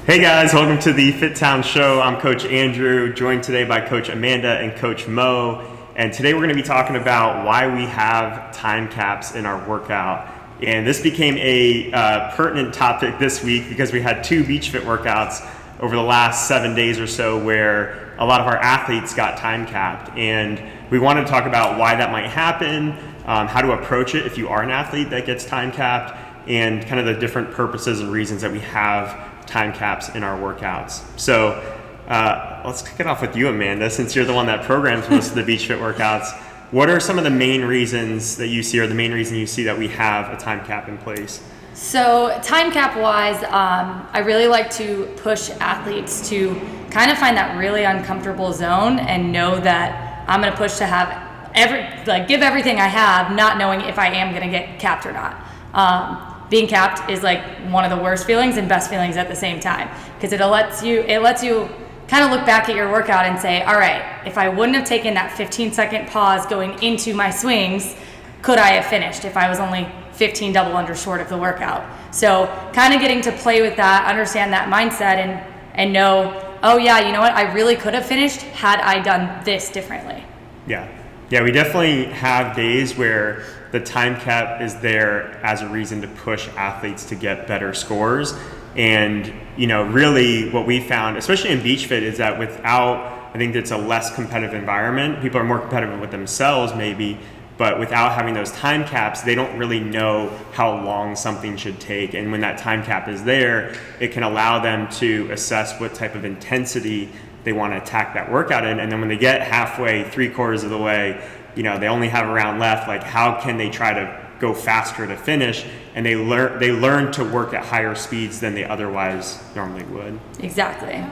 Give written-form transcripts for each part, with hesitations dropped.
Hey guys, welcome to the FitTown Show. I'm Coach Andrew, joined today by Coach Amanda and Coach Mo. And today we're going to be talking about why we have time caps in our workout. And this became a pertinent topic this week because we had 2 Beach Fit workouts over the last 7 days or so where a lot of our athletes got time capped. And we wanted to talk about why that might happen, how to approach it if you are an athlete that gets time capped, and kind of the different purposes and reasons that we have time caps in our workouts. So let's kick it off with you, Amanda, since you're the one that programs most of the Beach Fit workouts. What are some of the main reasons that you see, or the main reason you see that we have a time cap in place? So time cap wise, I really like to push athletes to kind of find that really uncomfortable zone and know that I'm going to push to have give everything I have, not knowing if I am going to get capped or not. Being capped is like one of the worst feelings and best feelings at the same time, because it lets you kind of look back at your workout and say, all right, if I wouldn't have taken that 15-second pause going into my swings, could I have finished if I was only 15 double under short of the workout? So kind of getting to play with that, understand that mindset, and know, oh yeah, you know what, I really could have finished had I done this differently. Yeah, we definitely have days where the time cap is there as a reason to push athletes to get better scores. And, really what we found, especially in Beach Fit, is that I think it's a less competitive environment. People are more competitive with themselves maybe, but without having those time caps, they don't really know how long something should take. And when that time cap is there, it can allow them to assess what type of intensity they want to attack that workout in. And then when they get halfway, 3/4 of the way, they only have a round left, like how can they try to go faster to finish? And they learn to work at higher speeds than they otherwise normally would. Exactly.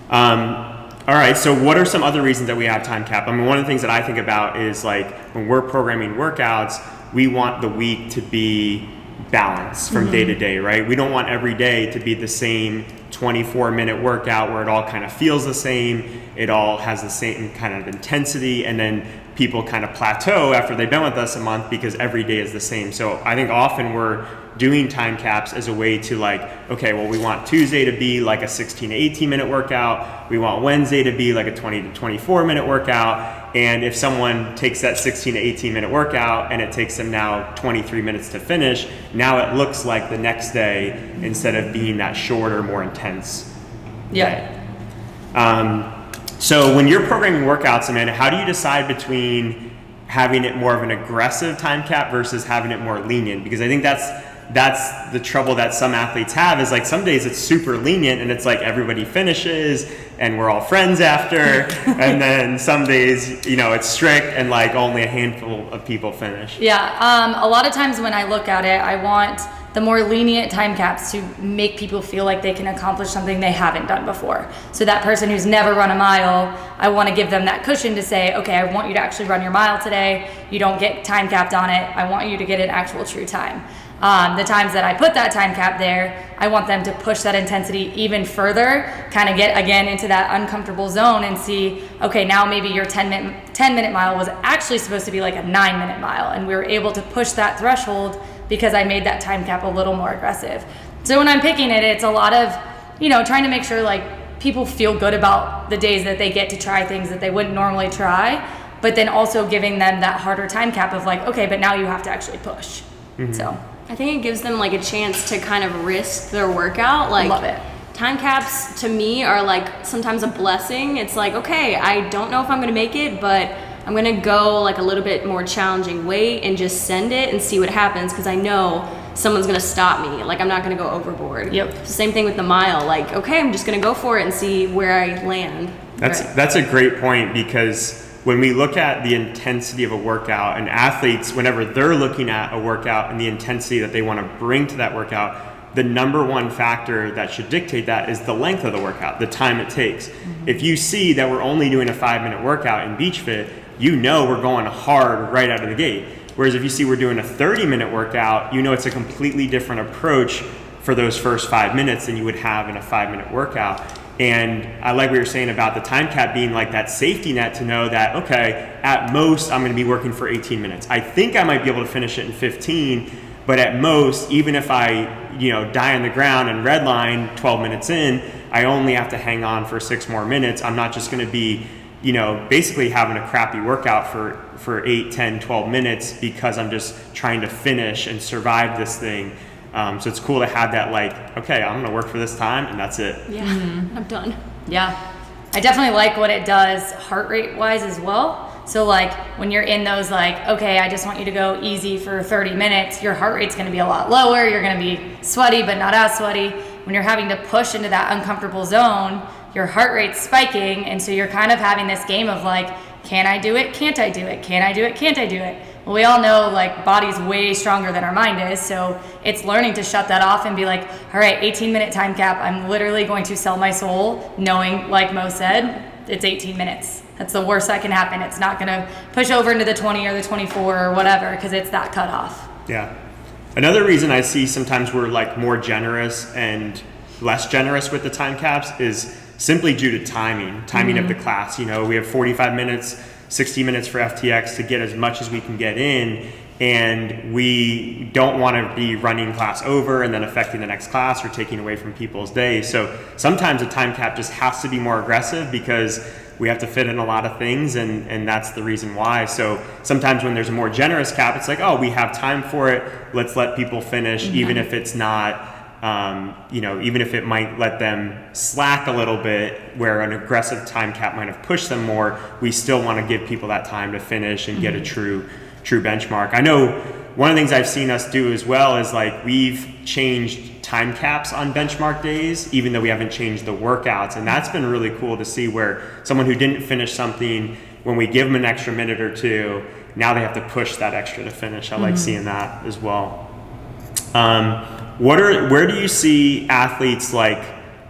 All right, so what are some other reasons that we have time cap? I mean, one of the things that I think about is like when we're programming workouts, we want the week to be balanced from day to day, right? We don't want every day to be the same 24-minute workout where it all kind of feels the same, it all has the same kind of intensity, and then people kind of plateau after they've been with us a month because every day is the same. So I think often we're doing time caps as a way to we want Tuesday to be like a 16 to 18 minute workout. We want Wednesday to be like a 20 to 24 minute workout. And if someone takes that 16 to 18 minute workout and it takes them now 23 minutes to finish, now it looks like the next day instead of being that shorter, more intense day. So when you're programming workouts, Amanda, how do you decide between having it more of an aggressive time cap versus having it more lenient? Because I think that's the trouble that some athletes have, is like some days it's super lenient and it's like everybody finishes and we're all friends after, and then some days, it's strict and like only a handful of people finish. Yeah, a lot of times when I look at it, I want the more lenient time caps to make people feel like they can accomplish something they haven't done before. So that person who's never run a mile, I want to give them that cushion to say, okay, I want you to actually run your mile today. You don't get time capped on it. I want you to get an actual true time. The times that I put that time cap there, I want them to push that intensity even further, kind of get again into that uncomfortable zone and see, okay, now maybe your 10-minute mile was actually supposed to be like a 9-minute mile, and we were able to push that threshold because I made that time cap a little more aggressive. So when I'm picking it, it's a lot of, trying to make sure like people feel good about the days that they get to try things that they wouldn't normally try, but then also giving them that harder time cap of like, okay, but now you have to actually push. So I think it gives them like a chance to kind of risk their workout. Love it. Time caps to me are like sometimes a blessing. It's like, okay, I don't know if I'm gonna make it, but I'm gonna go like a little bit more challenging weight and just send it and see what happens, because I know someone's gonna stop me. Like I'm not gonna go overboard. Yep. Same thing with the mile. Like, okay, I'm just gonna go for it and see where I land. That's a great point, because when we look at the intensity of a workout, and athletes, whenever they're looking at a workout and the intensity that they want to bring to that workout, the number one factor that should dictate that is the length of the workout, the time it takes. If you see that we're only doing a 5-minute workout in Beach Fit, we're going hard right out of the gate. Whereas if you see we're doing a 30-minute workout, it's a completely different approach for those first 5 minutes than you would have in a 5-minute workout. And I like what you're saying about the time cap being like that safety net to know that, okay, at most I'm going to be working for 18 minutes. I think I might be able to finish it in 15, But at most, even if I, die on the ground and redline 12 minutes in, I only have to hang on for 6 more minutes. I'm not just going to be, basically having a crappy workout for 8, 10, 12 minutes because I'm just trying to finish and survive this thing. So it's cool to have that, like, okay, I'm going to work for this time and that's it. Yeah, I'm done. Yeah. I definitely like what it does heart rate wise as well. So like when you're in those like, okay, I just want you to go easy for 30 minutes, your heart rate's going to be a lot lower. You're going to be sweaty, but not as sweaty. When you're having to push into that uncomfortable zone, your heart rate's spiking. And so you're kind of having this game of like, can I do it? Can't I do it? Can I do it? Can't I do it? Well, we all know like body's way stronger than our mind is. So it's learning to shut that off and be like, all right, 18-minute time cap. I'm literally going to sell my soul knowing, like Mo said, it's 18 minutes. That's the worst that can happen. It's not going to push over into the 20 or the 24 or whatever because it's that cutoff. Yeah. Another reason I see sometimes we're like more generous and less generous with the time caps is simply due to timing of the class. We have 45 minutes, 60 minutes for FTX to get as much as we can get in, and we don't want to be running class over and then affecting the next class or taking away from people's days. So sometimes a time cap just has to be more aggressive because we have to fit in a lot of things, and that's the reason why. So sometimes when there's a more generous cap, it's like, oh, we have time for it, let's let people finish, even if it's not even if it might let them slack a little bit, where an aggressive time cap might have pushed them more, we still want to give people that time to finish and get a true benchmark. I know one of the things I've seen us do as well is like we've changed time caps on benchmark days, even though we haven't changed the workouts. And that's been really cool to see where someone who didn't finish something, when we give them an extra minute or two, now they have to push that extra to finish. I like seeing that as well. Where do you see athletes like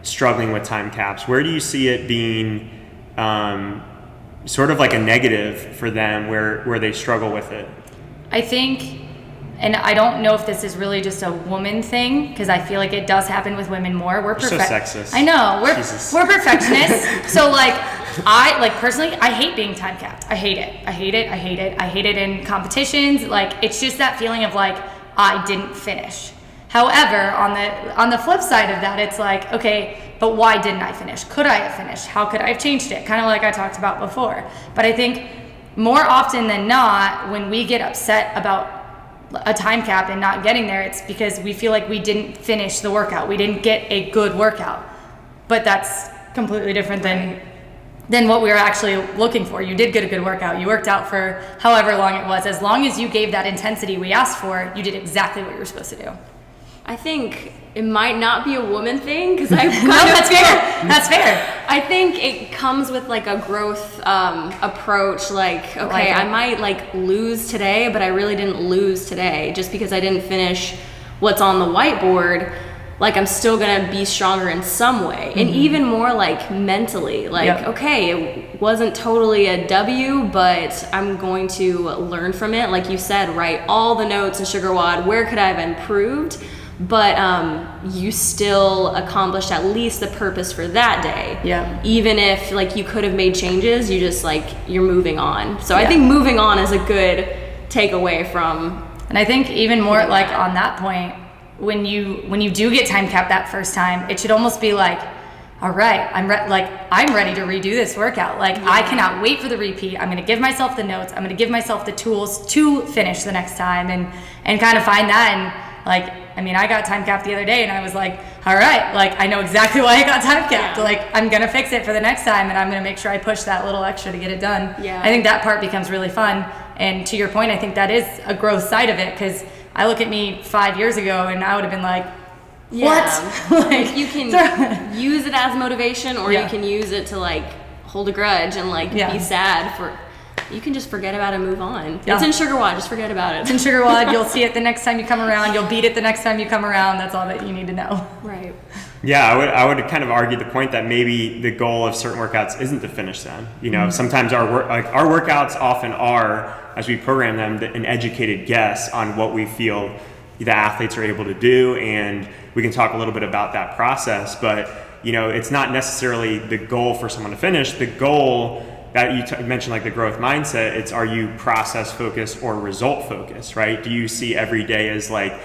struggling with time caps? Where do you see it being sort of like a negative for them where they struggle with it? I think, and I don't know if this is really just a woman thing, because I feel like it does happen with women more. We're so sexist. I know, we're perfectionists. So I personally, I hate being time capped. I hate it. I hate it in competitions. Like, it's just that feeling of like, I didn't finish. However, on the flip side of that, it's like, okay, but why didn't I finish? Could I have finished? How could I have changed it? Kind of like I talked about before. But I think more often than not, when we get upset about a time cap and not getting there, it's because we feel like we didn't finish the workout. We didn't get a good workout. But that's completely different than what we were actually looking for. You did get a good workout. You worked out for however long it was. As long as you gave that intensity we asked for, you did exactly what you were supposed to do. I think it might not be a woman thing because I that's fair. That's fair. I think it comes with like a growth approach. Like, okay, I might like lose today, but I really didn't lose today just because I didn't finish what's on the whiteboard. Like, I'm still gonna be stronger in some way, and even more like mentally. Like, okay, it wasn't totally a W, but I'm going to learn from it. Like you said, write all the notes in Sugar WOD. Where could I have improved? But you still accomplished at least the purpose for that day. Yeah. Even if like you could have made changes, you just like you're moving on. So I think moving on is a good takeaway from. And I think even more like on that point, when you do get time capped that first time, it should almost be like, all right, I'm ready to redo this workout. Like I cannot wait for the repeat. I'm going to give myself the notes. I'm going to give myself the tools to finish the next time and kind of find that. And like, I mean, I got time capped the other day and I was like, all right, like I know exactly why I got time capped. Like I'm going to fix it for the next time and I'm going to make sure I push that little extra to get it done. Yeah. I think that part becomes really fun. And to your point, I think that is a growth side of it, because I look at me 5 years ago and I would have been like, what? Like you can use it as motivation, or you can use it to like hold a grudge and like be sad for. You can just forget about it and move on. It's in Sugar WOD, just forget about it. It's in Sugar WOD. You'll see it the next time you come around. You'll beat it the next time you come around. That's all that you need to know. Right. Yeah, I would kind of argue the point that maybe the goal of certain workouts isn't to finish them. You know, sometimes our workouts often are, as we program them, an educated guess on what we feel the athletes are able to do, and we can talk a little bit about that process. But you know, it's not necessarily the goal for someone to finish. The goal, that you mentioned like the growth mindset, it's are you process focused or result focused, right? Do you see every day as like,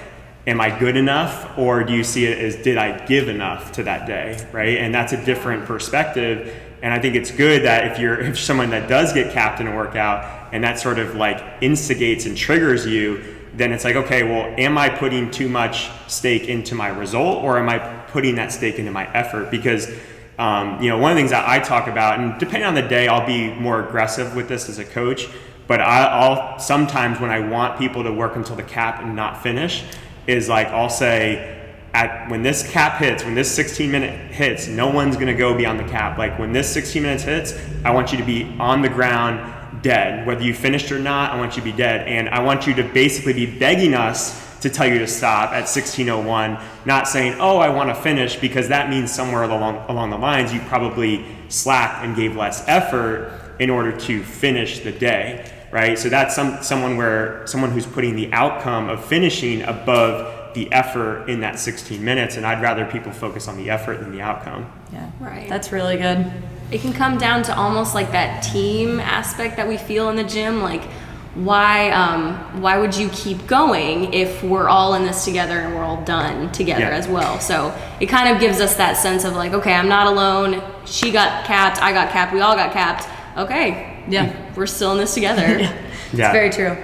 am I good enough, or do you see it as did I give enough to that day, right? And that's a different perspective. And I think it's good that if you're someone that does get capped in a workout and that sort of like instigates and triggers you, then it's like, okay, well, am I putting too much stake into my result, or am I putting that stake into my effort? Because one of the things that I talk about, and depending on the day, I'll be more aggressive with this as a coach, but I'll sometimes when I want people to work until the cap and not finish, is like I'll say, when this cap hits, when this 16-minute hits, no one's going to go beyond the cap. Like when this 16 minutes hits, I want you to be on the ground dead. Whether you finished or not, I want you to be dead. And I want you to basically be begging us to tell you to stop at 16:01, not saying, oh, I want to finish, because that means somewhere along the lines you probably slacked and gave less effort in order to finish the day, right? So that's someone who's putting the outcome of finishing above the effort in that 16 minutes, and I'd rather people focus on the effort than the outcome. Yeah, right. That's really good. It can come down to almost like that team aspect that we feel in the gym. Like, why would you keep going if we're all in this together and we're all done together as well? So it kind of gives us that sense of like, okay, I'm not alone. She got capped, I got capped, we all got capped. Okay, we're still in this together. It's very true.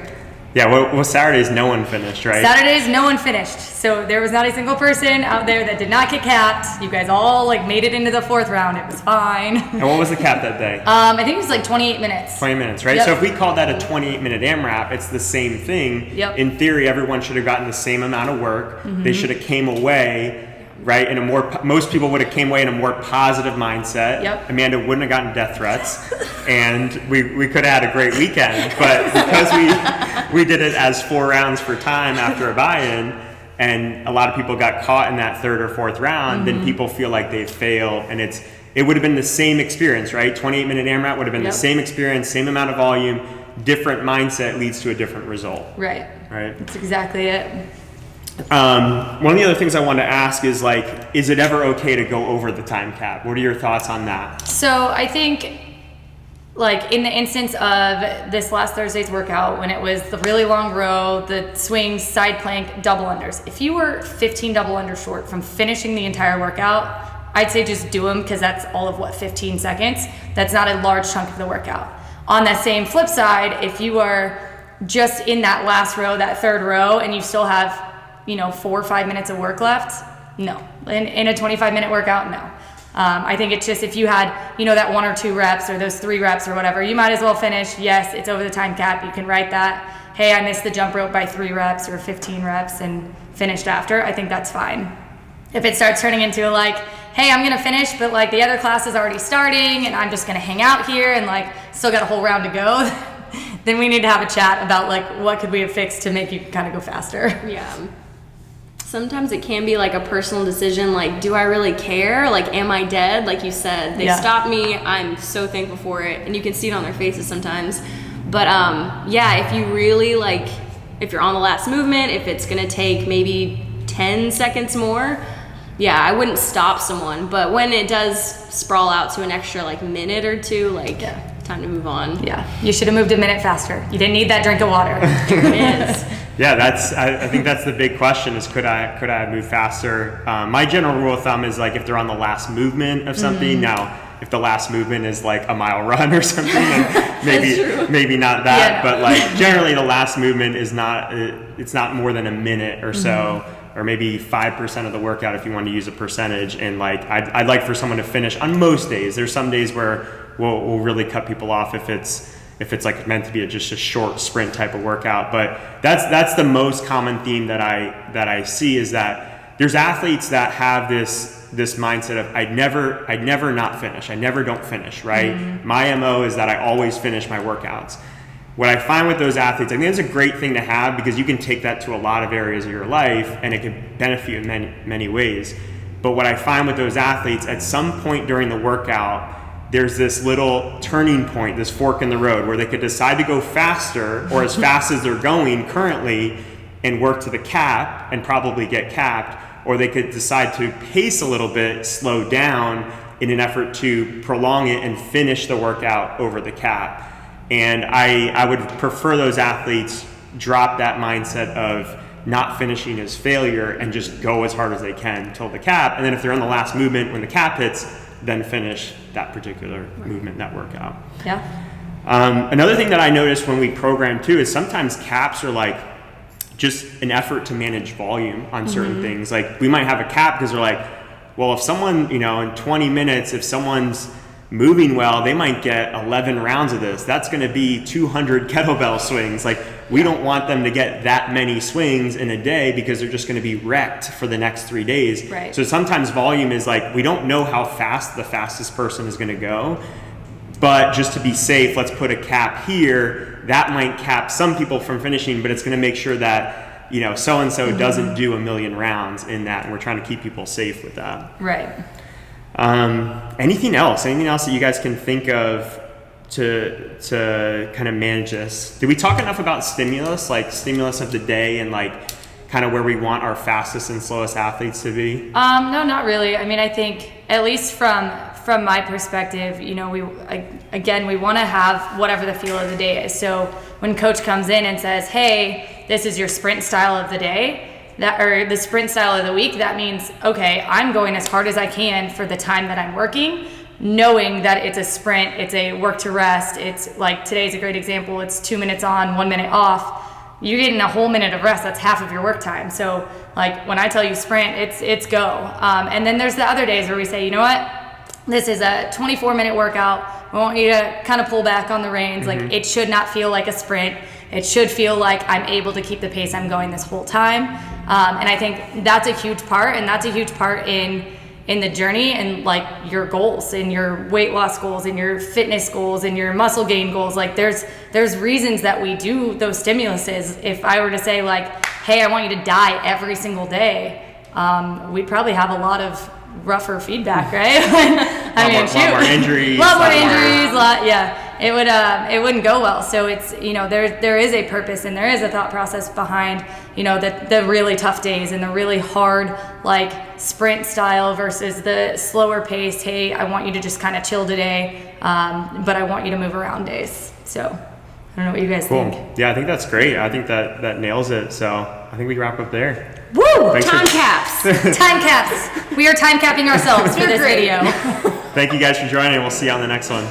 Yeah, well, Saturdays no one finished, right? Saturdays no one finished. So there was not a single person out there that did not get capped. You guys all like made it into the 4th round. It was fine. And what was the cap that day? I think it was like 28 minutes. 20 minutes, right? Yep. So if we called that a 28-minute AMRAP, it's the same thing. Yep. In theory, everyone should have gotten the same amount of work. They should have came away, right, in most people would have came away in a more positive mindset. Yep. Amanda wouldn't have gotten death threats, and we could have had a great weekend. But because we did it as 4 rounds for time after a buy-in, and a lot of people got caught in that 3rd or 4th round, then people feel like they failed, and it would have been the same experience, right? 28-minute AMRAP would have been the same experience, same amount of volume, different mindset leads to a different result. Right. Right. That's exactly it. One of the other things I wanted to ask is like, is it ever okay to go over the time cap? What are your thoughts on that? So I think, like in the instance of this last Thursday's workout, when it was the really long row, the swings, side plank, double unders, if you were 15 double unders short from finishing the entire workout, I'd say just do them, because that's all of 15 seconds. That's not a large chunk of the workout. On that same flip side, if you are just in that last row, that 3rd row, and you still have 4 or 5 minutes of work left, no. In a 25-minute workout, no. I think it's just if you had, that 1 or 2 reps or those 3 reps or whatever, you might as well finish. Yes, it's over the time cap. You can write that, hey, I missed the jump rope by 3 reps or 15 reps and finished after. I think that's fine. If it starts turning into like, hey, I'm going to finish, but like the other class is already starting and I'm just going to hang out here and like still got a whole round to go, then we need to have a chat about like what could we have fixed to make you kind of go faster. Yeah. Sometimes it can be like a personal decision, like, do I really care? Like, am I dead? Like you said, they stopped me. I'm so thankful for it. And you can see it on their faces sometimes. But if you really like, if you're on the last movement, if it's going to take maybe 10 seconds more, I wouldn't stop someone. But when it does sprawl out to an extra like minute or 2, like time to move on. Yeah, you should have moved a minute faster. You didn't need that drink of water. It is. Yeah, I think that's the big question is could I move faster? My general rule of thumb is like if they're on the last movement of something. Now, if the last movement is like a mile run or something, then maybe not that. But like generally the last movement is it's not more than a minute or so, or maybe 5% of the workout if you want to use a percentage. And like I'd like for someone to finish on most days. There's some days where we'll really cut people off if it's like meant to be just a short sprint type of workout. But that's the most common theme that I see is that there's athletes that have this mindset of I'd never not finish. I never don't finish, right? My MO is that I always finish my workouts. What I find with those athletes, I think it's a great thing to have because you can take that to a lot of areas of your life and it can benefit you in many, many ways. But what I find with those athletes, at some point during the workout, there's this little turning point, this fork in the road where they could decide to go faster or as fast as they're going currently and work to the cap and probably get capped, or they could decide to pace a little bit, slow down, in an effort to prolong it and finish the workout over the cap. And I would prefer those athletes drop that mindset of not finishing as failure and just go as hard as they can till the cap. And then if they're on the last movement when the cap hits, then finish that particular movement, that workout. Yeah. Another thing that I noticed when we program too is sometimes caps are like just an effort to manage volume on certain things. Like we might have a cap because they're like, well, if someone, in 20 minutes, if someone's moving well, they might get 11 rounds of this. That's going to be 200 kettlebell swings. Like we don't want them to get that many swings in a day because they're just going to be wrecked for the next 3 days. Right. So sometimes volume is like, we don't know how fast the fastest person is going to go, but just to be safe, let's put a cap here. That might cap some people from finishing, but it's going to make sure that so-and-so doesn't do a million rounds in that, and we're trying to keep people safe with that. Right. Anything else that you guys can think of to kind of manage this? Did we talk enough about stimulus, like stimulus of the day and like kind of where we want our fastest and slowest athletes to be? No, not really. I mean, I think at least from my perspective, we want to have whatever the feel of the day is. So when coach comes in and says, hey, this is your sprint style of the day, or the sprint style of the week, that means, okay, I'm going as hard as I can for the time that I'm working, knowing that it's a sprint, it's a work to rest. It's like today's a great example. It's 2 minutes on, 1 minute off. You're getting a whole minute of rest. That's half of your work time. So like when I tell you sprint, it's go. And then there's the other days where we say, you know what? This is a 24-minute workout. We want you to kind of pull back on the reins. Like it should not feel like a sprint. It should feel like I'm able to keep the pace I'm going this whole time. And I think that's a huge part, and that's a huge part in the journey and like your goals and your weight loss goals and your fitness goals and your muscle gain goals. Like there's reasons that we do those stimuluses. If I were to say like, hey, I want you to die every single day, we'd probably have a lot of rougher feedback, right? A lot more injuries. It wouldn't go well. So it's, there is a purpose and there is a thought process behind, the really tough days and the really hard, like sprint style versus the slower pace. Hey, I want you to just kind of chill today, but I want you to move around days. So I don't know what you guys think. Yeah, I think that's great. I think that nails it. So I think we can wrap up there. Woo! Time caps. Time caps. We are time capping ourselves for this video. Thank you guys for joining. We'll see you on the next one.